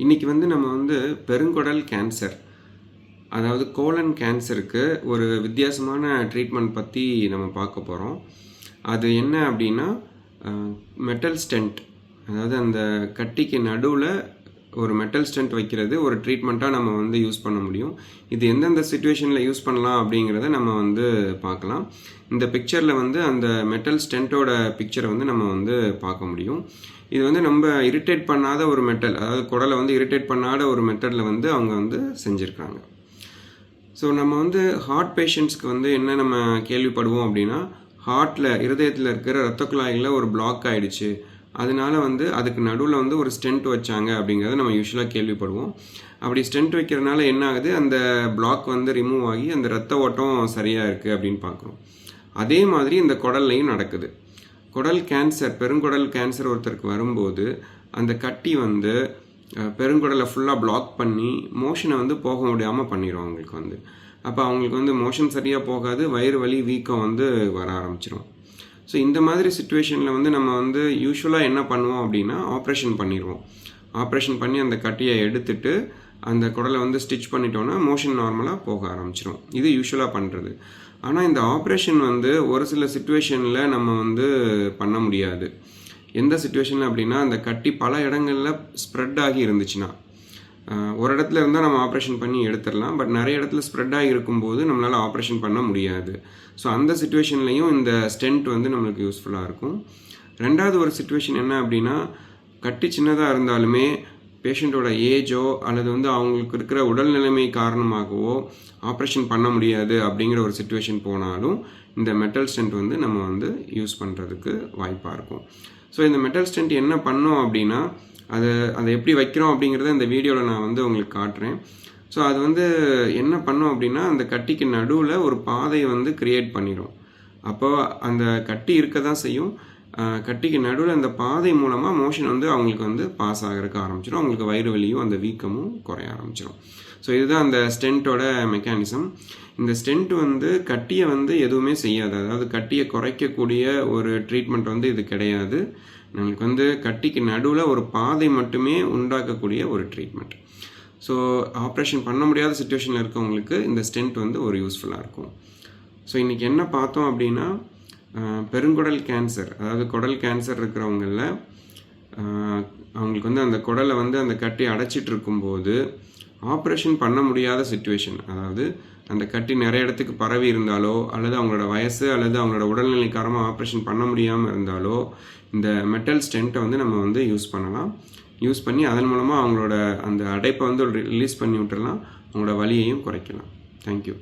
இன்றைக்கி நம்ம பெருங்குடல் கேன்சர், அதாவது கோலன் கேன்சருக்கு ஒரு வித்தியாசமான ட்ரீட்மெண்ட் பற்றி நம்ம பார்க்க போகிறோம். அது என்ன அப்படின்னா மெட்டல் ஸ்டென்ட், அதாவது அந்த கட்டிக்கு நடுவில் ஒரு மெட்டல் ஸ்டென்ட் வைக்கிறது ஒரு ட்ரீட்மெண்ட்டாக நம்ம யூஸ் பண்ண முடியும். இது எந்தெந்த சிச்சுவேஷனில் யூஸ் பண்ணலாம் அப்படிங்கிறத நம்ம பார்க்கலாம். இந்த பிக்சரில் அந்த மெட்டல் ஸ்டென்ட்டோட பிக்சரை நம்ம பார்க்க முடியும். இது நம்ம இரிட்டேட் பண்ணாத ஒரு மெட்டல், அதாவது குடலை இரிட்டேட் பண்ணாத ஒரு மெட்டலில் அவங்க செஞ்சுருக்காங்க. ஸோ நம்ம ஹார்ட் பேஷண்ட்ஸ்க்கு என்ன நம்ம கேள்விப்படுவோம் அப்படின்னா, ஹார்ட்டில் இருதயத்தில் இருக்கிற இரத்த குழாய்களில் ஒரு பிளாக் ஆகிடுச்சு, அதனால அதுக்கு நடுவில் ஒரு ஸ்டென்ட் வச்சாங்க அப்படிங்கிறத நம்ம யூஸ்வலாக கேள்விப்படுவோம். அப்படி ஸ்டென்ட் வைக்கிறதுனால என்ன ஆகுது, அந்த பிளாக் ரிமூவ் ஆகி அந்த இரத்த ஓட்டம் சரியாக இருக்குது அப்படின்னு பார்க்குறோம். அதே மாதிரி இந்த குடல்லையும் நடக்குது. குடல் கேன்சர், பெருங்குடல் கேன்சர் ஒருத்தருக்கு வரும்போது அந்த கட்டி பெருங்குடலை ஃபுல்லாக பிளாக் பண்ணி மோஷனை போக முடியாமல் பண்ணிடும் அவங்களுக்கு. அப்போ அவங்களுக்கு மோஷன் சரியாக போகாது, வயிறு வலி, வீக்கம் வர ஆரம்பிச்சிடும். ஸோ இந்த மாதிரி சுச்சுவேஷனில் நம்ம யூஸ்வலாக என்ன பண்ணுவோம் அப்படின்னா ஆப்ரேஷன் பண்ணிடுவோம். ஆப்ரேஷன் பண்ணி அந்த கட்டியை எடுத்துட்டு அந்த குடலை ஸ்டிச் பண்ணிட்டோன்னா மோஷன் நார்மலாக போக ஆரம்பிச்சிடும். இது யூஸ்வலாக பண்ணுறது. ஆனால் இந்த ஆப்ரேஷன் ஒரு சில சுச்சுவேஷனில் நம்ம பண்ண முடியாது. எந்த சுச்சுவேஷனில் அப்படின்னா, அந்த கட்டி பல இடங்களில் ஸ்ப்ரெட் ஆகி இருந்துச்சுன்னா, ஒரு இடத்துல இருந்தால் நம்ம ஆப்ரேஷன் பண்ணி எடுத்துடலாம். பட் நிறைய இடத்துல ஸ்ப்ரெட் ஆகி இருக்கும்போது நம்மளால் ஆப்ரேஷன் பண்ண முடியாது. ஸோ அந்த சுச்சுவேஷன்லையும் இந்த ஸ்டென்ட் நம்மளுக்கு யூஸ்ஃபுல்லாக இருக்கும். ரெண்டாவது ஒரு சுச்சுவேஷன் என்ன அப்படின்னா, கட்டி சின்னதாக இருந்தாலுமே பேஷண்ட்டோட ஏஜோ அல்லது அவங்களுக்கு இருக்கிற உடல்நிலைமை காரணமாகவோ ஆப்ரேஷன் பண்ண முடியாது அப்படிங்கிற ஒரு சுச்சுவேஷன் போனாலும் இந்த மெட்டல் ஸ்டென்ட் நம்ம யூஸ் பண்ணுறதுக்கு வாய்ப்பாக இருக்கும். ஸோ இந்த மெட்டல் ஸ்டென்ட் என்ன பண்ணோம் அப்படின்னா, அதை எப்படி வைக்கிறோம் அப்படிங்கிறத இந்த வீடியோவில் நான் உங்களுக்கு காட்டுறேன். ஸோ அது என்ன பண்ணோம் அப்படின்னா, அந்த கட்டிக்கு நடுவில் ஒரு பாதையை கிரியேட் பண்ணிடும். அப்போ அந்த கட்டி இருக்க தான் செய்யும். கட்டிக்கு நடுவில் அந்த பாதை மூலமாக மோஷன் அவங்களுக்கு பாஸ் ஆகிறதுக்கு ஆரம்பிச்சிடும். அவங்களுக்கு வயிறு வலியும் அந்த வீக்கமும் குறைய ஆரம்பிச்சிடும். ஸோ இதுதான் அந்த ஸ்டென்ட்டோட மெக்கானிசம். இந்த ஸ்டென்ட் கட்டியை எதுவுமே செய்யாது. அதாவது கட்டியை குறைக்கக்கூடிய ஒரு ட்ரீட்மெண்ட் இது கிடையாது. நம்மளுக்கு கட்டிக்கு நடுவில் ஒரு பாதை மட்டுமே உண்டாக்கக்கூடிய ஒரு ட்ரீட்மெண்ட். ஸோ ஆப்ரேஷன் பண்ண முடியாத சுச்சுவேஷனில் இருக்கவங்களுக்கு இந்த ஸ்டென்ட் ஒரு யூஸ்ஃபுல்லாக இருக்கும். ஸோ இன்றைக்கி என்ன பார்த்தோம் அப்படின்னா, பெருங்குடல் கேன்சர், அதாவது குடல் கேன்சர் இருக்கிறவங்களில் அவங்களுக்கு அந்த குடலை அந்த கட்டி அடைச்சிட்டு இருக்கும்போது ஆப்ரேஷன் பண்ண முடியாத சுச்சுவேஷன், அதாவது அந்த கட்டி நிறைய இடத்துக்கு பரவி இருந்தாலோ அல்லது அவங்களோட வயசு அல்லது அவங்களோட உடல்நிலை காரணமாக ஆப்ரேஷன் பண்ண முடியாமல் இருந்தாலோ இந்த மெட்டல் ஸ்டென்ட்டை நம்ம யூஸ் பண்ணலாம். யூஸ் பண்ணி அதன் மூலமாக அவங்களோட அந்த அடைப்பை ரிலீஸ் பண்ணி விட்டுறலாம். அவங்களோட வலியையும் குறைக்கலாம். தேங்க்யூ.